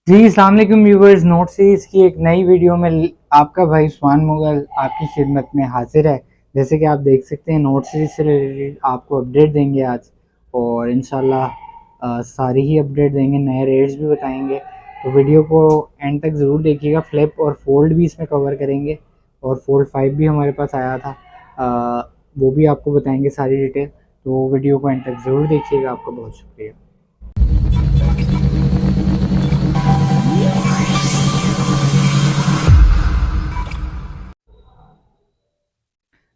जी अस्सलाम वालेकुम viewers. Note series की एक नई वीडियो में आपका भाई उस्मान मुगल आपकी खिदमत में हाजिर है। जैसे कि आप देख सकते हैं, नोट सीरीज़ से रिलेटेड आपको अपडेट देंगे आज, और इंशाल्लाह सारी ही अपडेट देंगे, नए रेट्स भी बताएंगे। तो वीडियो को एंड तक ज़रूर देखिएगा। फ्लिप और फोल्ड भी इसमें कवर करेंगे, और फोल्ड 5 भी हमारे पास आया था, वो भी आपको बताएंगे सारी डिटेल। तो वीडियो को एंड तक ज़रूर देखिएगा। आपका बहुत शुक्रिया।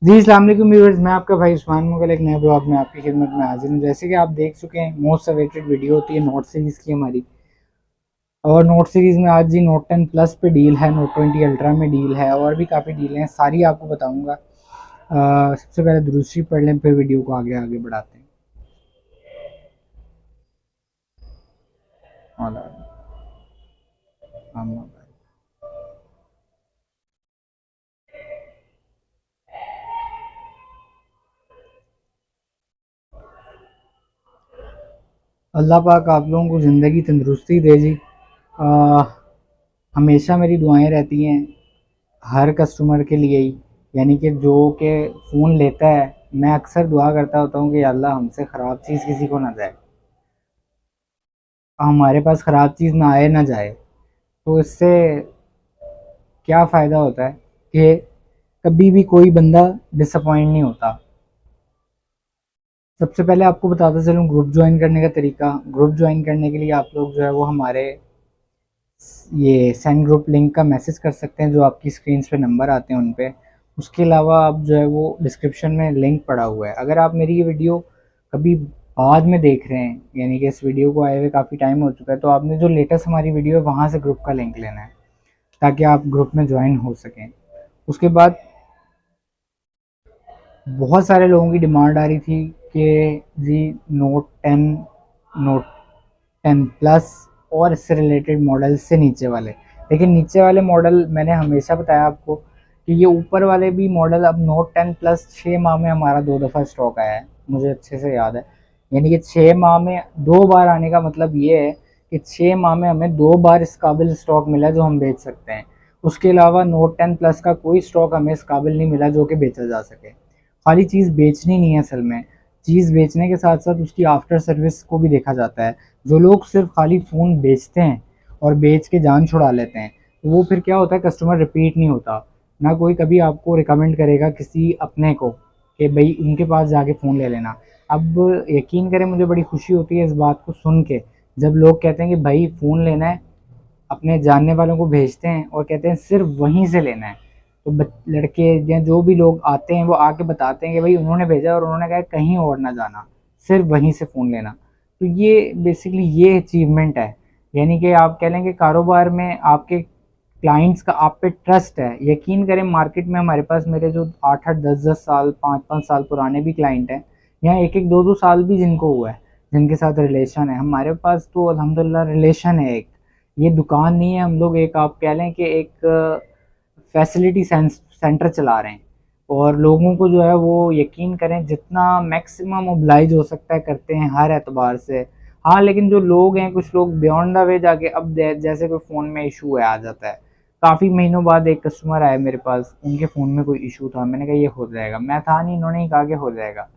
जी अस्सलाम वालेकुम व्यूअर्स, मैं आपका भाई उस्मान मुगल एक नए ब्लॉग में आपकी खिदमत में हाजिर हूँ। जैसे कि आप देख चुके हैं, मोस्ट अवेटेड वीडियो होती है नोट सीरीज़ की हमारी, और नोट सीरीज़ में आज जी नोट 10 प्लस पे डील है, नोट 20 अल्ट्रा में डील है, और भी काफ़ी डील हैं, सारी आपको बताऊँगा। सबसे पहले दुरूद शरीफ पढ़ लें, फिर वीडियो को आगे आगे बढ़ाते हैं। अल्लाह पाक आप लोगों को ज़िंदगी तंदुरुस्ती दे जी। हमेशा मेरी दुआएं रहती हैं हर कस्टमर के लिए ही, यानी कि जो कि फ़ोन लेता है, मैं अक्सर दुआ करता होता हूँ कि या अल्लाह हमसे ख़राब चीज़ किसी को ना जाए, हमारे पास ख़राब चीज़ ना आए ना जाए। तो इससे क्या फ़ायदा होता है कि कभी भी कोई बंदा डिसअपॉइंट नहीं होता। सबसे पहले आपको बताता चलूँ ग्रुप ज्वाइन करने का तरीका। ग्रुप ज्वाइन करने के लिए आप लोग जो है वो हमारे ये सेंड ग्रुप लिंक का मैसेज कर सकते हैं, जो आपकी स्क्रीन पे नंबर आते हैं उन पे। उसके अलावा आप जो है वो डिस्क्रिप्शन में लिंक पड़ा हुआ है। अगर आप मेरी ये वीडियो कभी बाद में देख रहे हैं, यानी कि इस वीडियो को आए हुए काफ़ी टाइम हो चुका है, तो आपने जो लेटेस्ट हमारी वीडियो है वहाँ से ग्रुप का लिंक लेना है, ताकि आप ग्रुप में ज्वाइन हो सकें। उसके बाद बहुत सारे लोगों की डिमांड आ रही थी कि जी नोट 10, नोट 10 प्लस और इससे रिलेटेड मॉडल से नीचे वाले। लेकिन नीचे वाले मॉडल मैंने हमेशा बताया आपको कि ये ऊपर वाले भी मॉडल, अब नोट 10 प्लस 6 माह में हमारा 2 दफ़ा स्टॉक आया है, मुझे अच्छे से याद है। यानी कि 6 माह में 2 बार आने का मतलब ये है कि 6 माह में हमें 2 बार इस काबिल स्टॉक मिला जो हम बेच सकते हैं। उसके अलावा नोट 10 प्लस का कोई स्टॉक हमें इस काबिल नहीं मिला जो कि बेचा जा सके। खाली चीज़ बेचनी नहीं है असल में, चीज़ बेचने के साथ साथ उसकी आफ्टर सर्विस को भी देखा जाता है। जो लोग सिर्फ खाली फ़ोन बेचते हैं और बेच के जान छुड़ा लेते हैं, तो वो फिर क्या होता है, कस्टमर रिपीट नहीं होता। ना कोई कभी आपको रिकमेंड करेगा किसी अपने को कि भाई उनके पास जाके फ़ोन ले लेना। अब यकीन करें, मुझे बड़ी खुशी होती है इस बात को सुन के, जब लोग कहते हैं कि भाई फ़ोन लेना है, अपने जानने वालों को भेजते हैं और कहते हैं सिर्फ वहीं से लेना है। तो लड़के या जो भी लोग आते हैं वो आके बताते हैं कि भाई उन्होंने भेजा और उन्होंने कहा कहीं और ना जाना, सिर्फ वहीं से फ़ोन लेना। तो ये बेसिकली ये अचीवमेंट है, यानी कि आप कह लें कि कारोबार में आपके क्लाइंट्स का आप पे ट्रस्ट है। यकीन करें, मार्केट में हमारे पास मेरे जो 8-8 10-10 साल 5-5 साल पुराने भी क्लाइंट हैं, यहाँ 1-1 2-2 साल भी जिनको हुआ है, जिनके साथ रिलेशन है हमारे पास, तो अल्हम्दुलिल्लाह रिलेशन है। एक ये दुकान नहीं है, हम लोग एक आप कह लें कि एक फैसिलिटी सेंटर चला रहे हैं, और लोगों को जो है वो यकीन करें जितना मैक्सिमम ओब्लाइज हो सकता है करते हैं हर एतबार से। हाँ, लेकिन जो लोग हैं, कुछ लोग बियॉन्ड द वे जाके, अब जैसे कोई फ़ोन में इशू है आ जाता है। काफ़ी महीनों बाद एक कस्टमर आए मेरे पास, उनके फ़ोन में कोई इशू था, मैंने कहा ये हो जाएगा, मैं था नहीं, इन्होंने ही कहा कि हो जाएगा।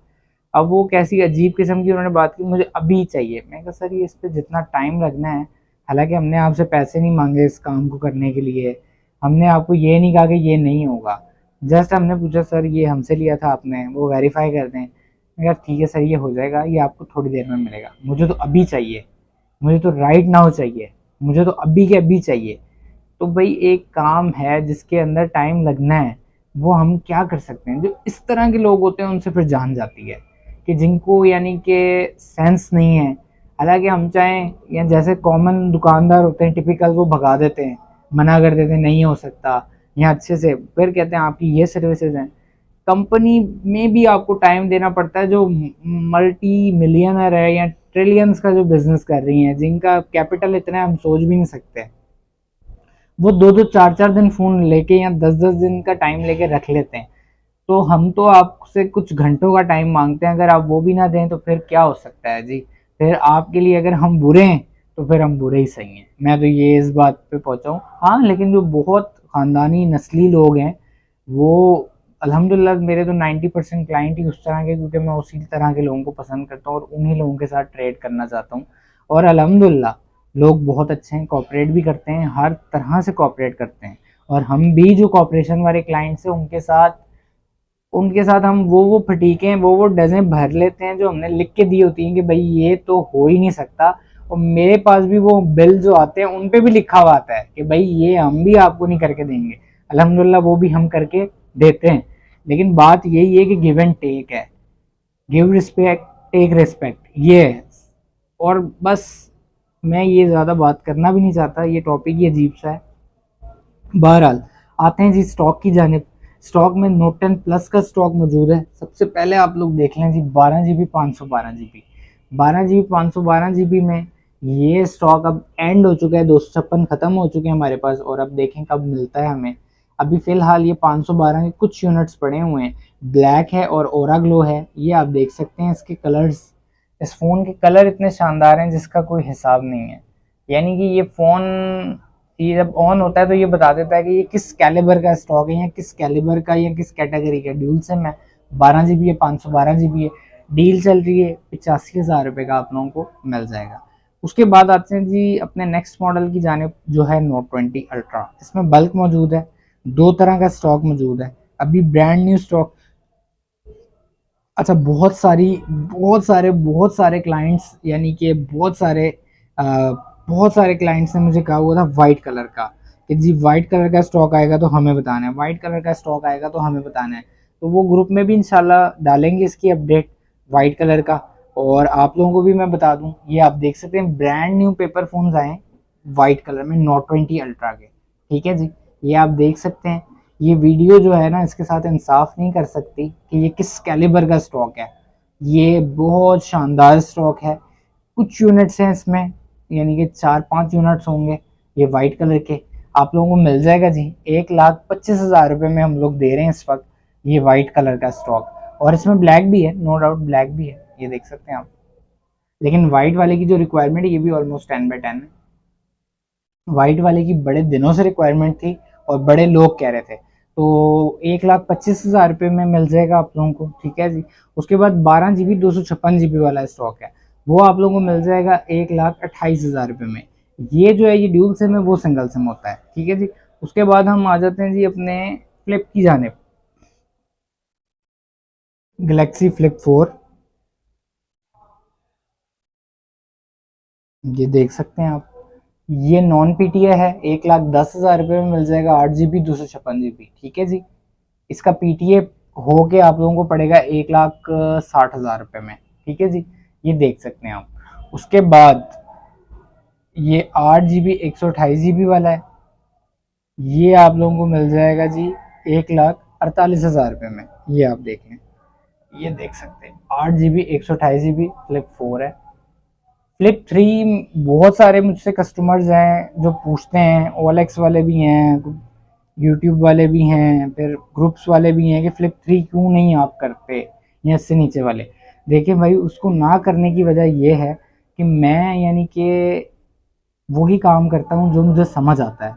अब वो कैसी अजीब किस्म की उन्होंने बात की, मुझे अभी चाहिए। मैं कहा सर ये इस पे जितना टाइम लगना है, हालांकि हमने आपसे पैसे नहीं मांगे इस काम को करने के लिए, हमने आपको ये नहीं कहा कि ये नहीं होगा, जस्ट हमने पूछा सर ये हमसे लिया था आपने, वो वेरीफाई कर दें। मैं कहा ठीक है सर, ये हो जाएगा, ये आपको थोड़ी देर में मिलेगा, मुझे तो अभी चाहिए, मुझे तो राइट नाउ चाहिए, मुझे तो अभी के अभी चाहिए। तो भाई एक काम है जिसके अंदर टाइम लगना है, वो हम क्या कर सकते हैं। जो इस तरह के लोग होते हैं उनसे फिर जान जाती है, कि जिनको यानी कि सेंस नहीं है। हालांकि हम चाहें, या जैसे कॉमन दुकानदार होते हैं टिपिकल, वो भगा देते हैं, मना कर देते हैं नहीं हो सकता, या अच्छे से फिर कहते हैं आपकी ये सर्विसेज हैं। कंपनी में भी आपको टाइम देना पड़ता है, जो मल्टी मिलियनर है या ट्रिलियंस का जो बिजनेस कर रही हैं, जिनका कैपिटल इतना है हम सोच भी नहीं सकते, वो 2-2 4-4 दिन फ़ोन लेके या 10-10 दिन का टाइम लेके रख लेते हैं। तो हम तो आपसे कुछ घंटों का टाइम मांगते हैं, अगर आप वो भी ना दें तो फिर क्या हो सकता है जी। फिर आपके लिए अगर हम बुरे हैं तो फिर हम बुरे ही सही हैं। मैं तो ये इस बात पे पहुंचा हूँ। हाँ, लेकिन जो बहुत ख़ानदानी नस्ली लोग हैं वो अल्हम्दुलिल्लाह मेरे तो 90% क्लाइंट ही उस तरह के, क्योंकि मैं उसी तरह के लोगों को पसंद करता हूँ और उन्हीं लोगों के साथ ट्रेड करना चाहता हूँ। और अल्हम्दुलिल्लाह लोग बहुत अच्छे हैं, कोऑपरेट भी करते हैं, हर तरह से कोऑपरेट करते हैं। और हम भी जो कोऑपरेशन वाले क्लाइंट्स हैं उनके साथ हम वो फटीकें वो डजें भर लेते हैं जो हमने लिख के दी होती हैं कि भाई ये तो हो ही नहीं सकता। और मेरे पास भी वो बिल जो आते हैं उन पे भी लिखा हुआ आता है कि भाई ये हम भी आपको नहीं करके देंगे। अल्हम्दुलिल्लाह वो भी हम करके देते हैं। लेकिन बात यही है कि गिव एंड टेक है, गिव रिस्पेक्ट टेक रिस्पेक्ट, ये है। और बस मैं ये ज़्यादा बात करना भी नहीं चाहता, ये टॉपिक ही अजीब सा है। बहरहाल आते हैं जी स्टॉक की जानिब। स्टॉक में नोट 10 प्लस का स्टॉक मौजूद है। सबसे पहले आप लोग देख लें जी 12 GB 512 GB, 12 GB 512 GB में ये स्टॉक अब एंड हो चुका है, 256 ख़त्म हो चुके हैं हमारे पास। और अब देखें कब मिलता है हमें। अभी फ़िलहाल ये 512 के कुछ यूनिट्स पड़े हुए हैं, ब्लैक है और ओरा ग्लो है। ये आप देख सकते हैं इसके कलर्स, इस फ़ोन के कलर इतने शानदार हैं जिसका कोई हिसाब नहीं है। यानी कि ये जब ऑन होता है तो ये बता देता है कि ये किस कैलिबर का स्टॉक है, या किस कैलिबर का, या किस कैटेगरी का। ड्यूल सिम है, 12 GB है, 512 GB है, डील चल रही है, 85,000 रुपये का आप लोगों को मिल जाएगा। उसके बाद आते हैं जी अपने नेक्स्ट मॉडल की जानिब जो है नोट 20 अल्ट्रा। इसमें बल्क मौजूद है, दो तरह का स्टॉक मौजूद है, अभी ब्रांड न्यू स्टॉक। अच्छा, बहुत सारे क्लाइंट्स, यानी कि बहुत सारे क्लाइंट्स ने मुझे कहा हुआ था वाइट कलर का कि जी वाइट कलर का स्टॉक आएगा तो हमें बताना है, वाइट कलर का स्टॉक आएगा तो हमें बताना है। तो वो ग्रुप में भी इंशाल्लाह डालेंगे इसकी अपडेट वाइट कलर का। और आप लोगों को भी मैं बता दूं, ये आप देख सकते हैं ब्रांड न्यू पेपर फोन्स आए वाइट कलर में नोट 20 अल्ट्रा के। ठीक है जी, ये आप देख सकते हैं। ये वीडियो जो है ना इसके साथ इंसाफ नहीं कर सकती कि ये किस कैलिबर का स्टॉक है। ये बहुत शानदार स्टॉक है। कुछ यूनिट्स हैं इसमें, यानी कि 4-5 यूनिट्स होंगे ये वाइट कलर के। आप लोगों को मिल जाएगा जी 1,25,000 रुपये में हम लोग दे रहे हैं इस वक्त ये वाइट कलर का स्टॉक। और इसमें ब्लैक भी है, नो डाउट ब्लैक भी है, ये देख सकते हैं आप। लेकिन वाइट वाले की जो रिक्वायरमेंट है ये भी ऑलमोस्ट 10/10 है। वाइट वाले की बड़े दिनों से रिक्वायरमेंट थी और बड़े लोग कह रहे थे, तो 1,25,000 रुपये में मिल जाएगा आप लोगों को। ठीक है जी। उसके बाद 12 GB 256 GB वाला स्टॉक है, वो आप लोगों को मिल जाएगा 1,28,000 रुपये में। ये जो है ये ड्यूल सिम है, वो सिंगल सिम होता है। ठीक है जी। उसके बाद हम आ जाते हैं जी अपने फ्लिप की जानिब, गलेक्सी फ्लिप 4। ये देख सकते हैं आप, ये नॉन पीटीए है, 1,10,000 रुपये में मिल जाएगा, 8 GB 256 GB। ठीक है जी। इसका पीटीए हो के आप लोगों को पड़ेगा 1,60,000 रुपये में। ठीक है जी, ये देख सकते हैं आप। उसके बाद ये 8 GB 128 GB वाला है, ये आप लोगों को मिल जाएगा जी 1,48,000 रुपये में। ये आप देख लें, ये देख सकते हैं 8 GB 128 GB फ्लिप 4 है। फ्लिप 3 बहुत सारे मुझसे कस्टमर्स हैं जो पूछते हैं, OLX वाले भी हैं, यूट्यूब वाले भी हैं, फिर ग्रुप्स वाले भी हैं कि फ्लिप 3 क्यों नहीं आप करते, या इससे नीचे वाले। देखिए भाई, उसको ना करने की वजह यह है कि मैं यानी कि वही काम करता हूँ जो मुझे समझ आता है।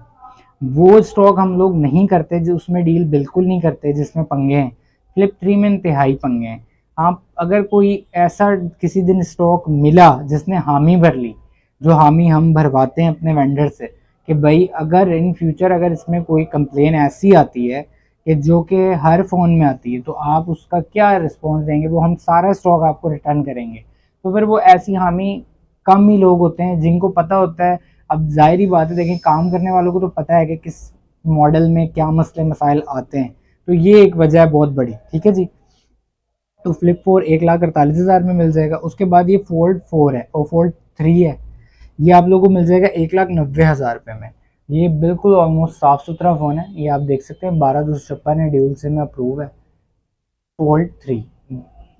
वो स्टॉक हम लोग नहीं करते, जो उसमें डील बिल्कुल नहीं करते जिसमें पंगे हैं। फ्लिप 3 में इंतहाई पंगे हैं। आप अगर कोई ऐसा किसी दिन स्टॉक मिला जिसने हामी भर ली, जो हामी हम भरवाते हैं अपने वेंडर से, कि भाई अगर इन फ्यूचर अगर इसमें कोई कंप्लेन ऐसी आती है कि जो कि हर फ़ोन में आती है, तो आप उसका क्या रिस्पॉन्स देंगे, वो हम सारा स्टॉक आपको रिटर्न करेंगे। तो फिर वो ऐसी हामी कम ही लोग होते हैं जिनको पता होता है। अब जाहिर ही बात है, देखें काम करने वालों को तो पता है कि किस मॉडल में क्या मसले मसाइल आते हैं। तो ये एक वजह है बहुत बड़ी। ठीक है जी। तो फ्लिप 4 1,48,000 में मिल जाएगा। उसके बाद ये फोल्ड 4 है और फोल्ड 3 है, ये आप लोगों को मिल जाएगा 1,90,000 रुपये में। ये बिल्कुल ऑलमोस्ट साफ़ सुथरा फ़ोन है, ये आप देख सकते हैं 12/256 है, ड्यूल सिम में अप्रूव है। फोल्ड 3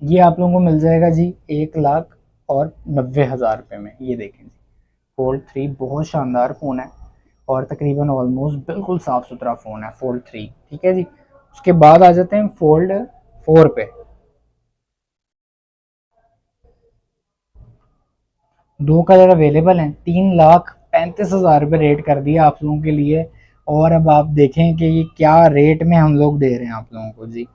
ये आप लोगों को मिल जाएगा जी 1,90,000 रुपये में। ये देखें जी, फोल्ड 3 बहुत शानदार फ़ोन है और तकरीबन ऑलमोस्ट बिल्कुल साफ़ सुथरा फ़ोन है फोल्ड 3। ठीक है जी। उसके बाद आ जाते हैं फोल्ड 4 पे। 2 कलर अवेलेबल हैं, 3,35,000 रुपये रेट कर दिया आप लोगों के लिए। और अब आप देखें कि ये क्या रेट में हम लोग दे रहे हैं आप लोगों को जी,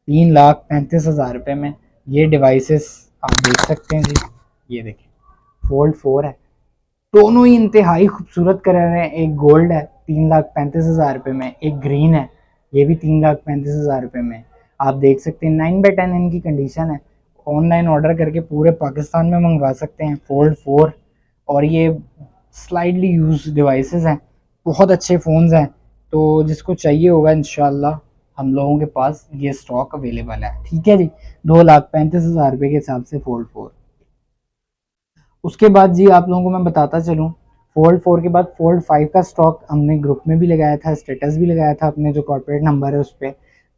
3,35,000 रुपये में ये डिवाइसेस आप देख सकते हैं जी। ये देखें फोल्ड 4 है, दोनों ही इंतहाई खूबसूरत कलर हैं। एक गोल्ड है 3,35,000 रुपये में, एक ग्रीन है ये भी 3,35,000 रुपये में। आप देख सकते हैं 9/10 इनकी कंडीशन है। ऑनलाइन ऑर्डर करके पूरे पाकिस्तान में मंगवा सकते हैं फोल्ड 4। और ये स्लाइडली यूज डिवाइसेस हैं, बहुत अच्छे फ़ोन्स हैं। तो जिसको चाहिए होगा इंशाल्लाह हम लोगों के पास ये स्टॉक अवेलेबल है, ठीक है जी। 2,35,000 रुपये के हिसाब से फोल्ड 4। उसके बाद जी आप लोगों को मैं बताता चलूँ, फोल्ड 4 के बाद फोल्ड 5 का स्टॉक हमने ग्रुप में भी लगाया था, स्टेटस भी लगाया था अपने जो कॉर्पोरेट नंबर है उस पर।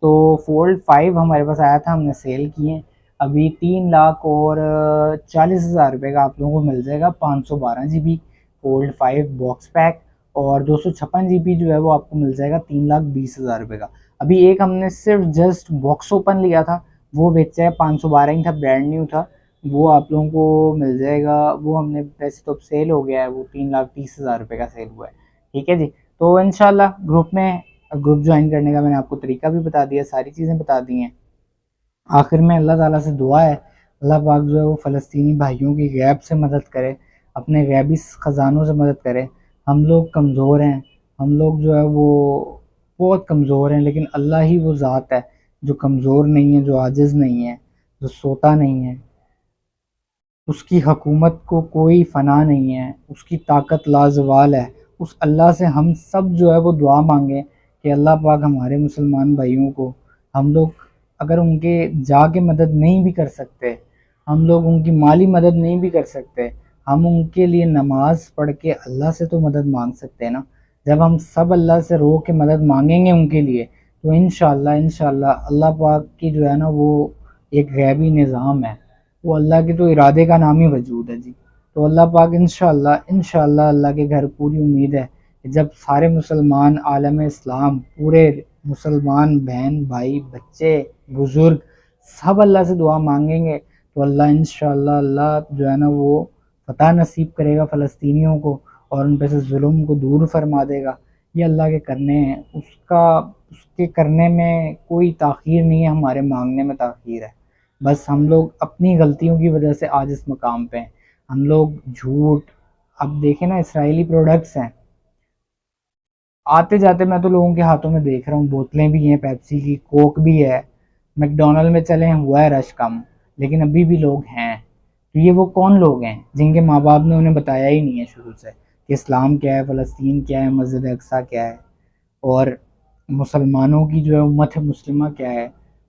तो फोल्ड 5 हमारे पास आया था, हमने सेल किए। अभी 3,40,000 रुपये का आप लोगों को मिल जाएगा 512 GB फोल्ड 5 बॉक्स पैक। और 256 GB जो है वो आपको मिल जाएगा 3,20,000 रुपये का। अभी एक हमने सिर्फ जस्ट बॉक्स ओपन लिया था, वो बेचा है 512 ही था, ब्रांड न्यू था। वो आप लोगों को मिल जाएगा, वो हमने वैसे तो अब सेल हो गया है, वो 3,30,000 रुपये का सेल हुआ है, ठीक है जी। तो इंशाल्लाह ग्रुप ज्वाइन करने का मैंने आपको तरीका भी बता दिया, सारी चीज़ें बता दी हैं। आखिर में अल्लाह ताला से दुआ है, अल्लाह पाक जो है वो फ़लस्तीनी भाइयों की गैब से मदद करे, अपने गैबी ख़जानों से मदद करे। हम लोग कमज़ोर हैं, हम लोग जो है वो बहुत कमज़ोर हैं, लेकिन अल्लाह ही वो ज़ात है जो कमज़ोर नहीं है, जो आजिज़ नहीं है, जो सोता नहीं है। उसकी हकूमत को कोई फ़ना नहीं है, उसकी ताकत लाज़वाल है। उस अल्लाह से हम सब जो है वो दुआ मांगें कि अल्लाह पाक हमारे मुसलमान भाइयों को, हम लोग अगर उनके जाके मदद नहीं भी कर सकते, हम लोग उनकी माली मदद नहीं भी कर सकते, हम उनके लिए नमाज पढ़ के अल्लाह से तो मदद मांग सकते हैं ना। जब हम सब अल्लाह से रो के मदद मांगेंगे उनके लिए, तो इंशाल्लाह अल्लाह पाक की जो है ना वो एक गैबी निज़ाम है, वो अल्लाह के तो इरादे का नाम ही वजूद है जी। तो अल्लाह पाक इंशाल्लाह अल्लाह के घर पूरी उम्मीद है कि जब सारे मुसलमान आलम इस्लाम, पूरे मुसलमान बहन भाई बच्चे बुज़ुर्ग सब अल्लाह से दुआ मांगेंगे, तो अल्लाह इंशाल्लाह अल्लाह जो है ना वो फ़तह नसीब करेगा फ़लस्तीनियों को, और उन पे से जुल्म को दूर फरमा देगा। ये अल्लाह के करने हैं, उसके करने में कोई ताख़ीर नहीं है, हमारे मांगने में ताख़ीर है। बस हम लोग अपनी गलतियों की वजह से आज इस मकाम पे हैं। हम लोग झूठ, अब देखें ना इसराइली प्रोडक्ट्स हैं, आते जाते मैं तो लोगों के हाथों में देख रहा हूँ, बोतलें भी हैं पेप्सी की, कोक भी है। मैकडोनल्ड में चले हैं, हुआ है रश कम, लेकिन अभी भी लोग हैं। तो ये वो कौन लोग हैं जिनके माँ बाप ने उन्हें बताया ही नहीं है शुरू से कि इस्लाम क्या है, फ़लस्तीन क्या है, मस्जिद अक्सा क्या है, और मुसलमानों की जो है उम्मत मुस्लिमा क्या है।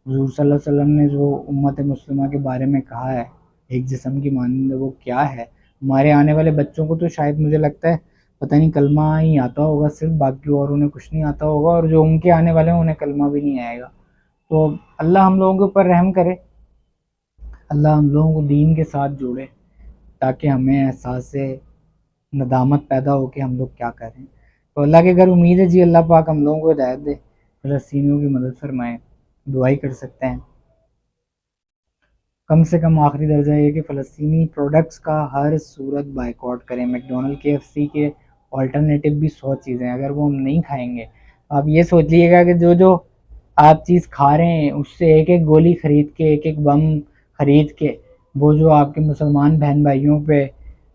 हुज़ूर सल्लल्लाहु अलैहि वसल्लम ने जो उम्मत मुस्लिमा के बारे में कहा है, एक जिस्म की मानंद, वो क्या है। हमारे आने वाले बच्चों को तो शायद मुझे लगता है पता नहीं कलमा ही आता होगा सिर्फ, बाकी और उन्हें कुछ नहीं आता होगा, और जो उनके आने वाले हैं उन्हें कलमा भी नहीं आएगा। तो अल्लाह हम लोगों के ऊपर रहम करे, अल्लाह हम लोगों को दीन के साथ जोड़े, ताकि हमें एहसास नदामत पैदा हो कि हम लोग क्या कर रहे हैं। तो अल्लाह के घर उम्मीद है जी, अल्लाह पाक हम लोगों को हिदायत दे, फ़लस्तीनियों की मदद फरमाए। दुआ ही कर सकते हैं। कम से कम आखिरी दर्जा ये कि फ़लस्तीनी प्रोडक्ट्स का हर सूरत बाइकआउट करें। मैकडोनल्ड KFC के ऑल्टरनेटिव भी 100 चीज़ें हैं, अगर वो हम नहीं खाएंगे, आप ये सोच लीजिएगा कि जो जो आप चीज़ खा रहे हैं उससे एक एक गोली खरीद के, एक एक बम खरीद के, वो जो आपके मुसलमान बहन भाइयों पे,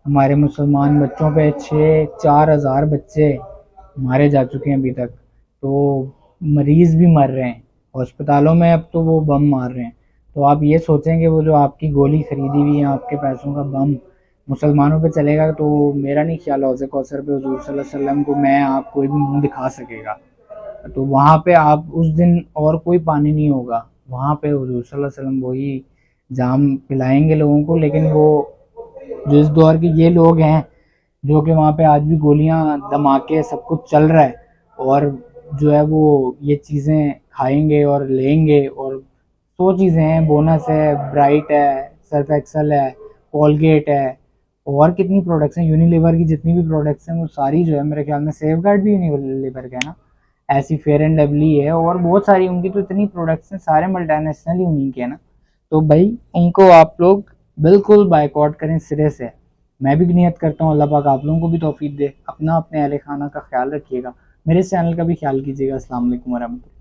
हमारे मुसलमान बच्चों पे 4,000 बच्चे मारे जा चुके हैं अभी तक। तो मरीज़ भी मर रहे हैं अस्पतालों में, अब तो वो बम मार रहे हैं। तो आप ये सोचें कि वो जो आपकी गोली खरीदी हुई है आपके पैसों का बम मुसलमानों पे चलेगा, तो मेरा नहीं ख्याल हौज़ कौसर पे हुज़ूर सल्लल्लाहु अलैहि वसल्लम को मैं आप कोई भी मुंह दिखा सकेगा। तो वहाँ पे आप उस दिन और कोई पानी नहीं होगा, वहाँ पे हुज़ूर सल्लल्लाहु अलैहि वसल्लम वही जाम पिलाएंगे लोगों को। लेकिन वो जो इस दौर के ये लोग हैं जो कि वहाँ पे आज भी गोलियां धमाके सब कुछ चल रहा है, और जो है वो ये चीज़ें खाएंगे और लेंगे। और 100 चीज़ें हैं, बोनस है, ब्राइट है, सर्फ एक्सल है, कोलगेट है, और कितनी प्रोडक्ट्स हैं, यूनिलीवर की जितनी भी प्रोडक्ट्स हैं वो सारी जो है मेरे ख्याल में, सेफ गार्ड भी यूनिलीवर का है ना, ऐसी फेयर एंड लवली है, और बहुत सारी उनकी तो इतनी प्रोडक्ट्स हैं, सारे मल्टीनेशनल ही उन्हीं के है ना। तो भाई उनको आप लोग बिल्कुल बाइकआउट करें सिरे से। मैं भी नियत करता हूँ अल्लाह पाक आप लोगों को भी तौफीक दे। अपना अपने अहले खाना का ख्याल रखिएगा, मेरे इस चैनल का भी ख्याल कीजिएगा। अस्सलाम वालेकुम वरहमतुल्लाह।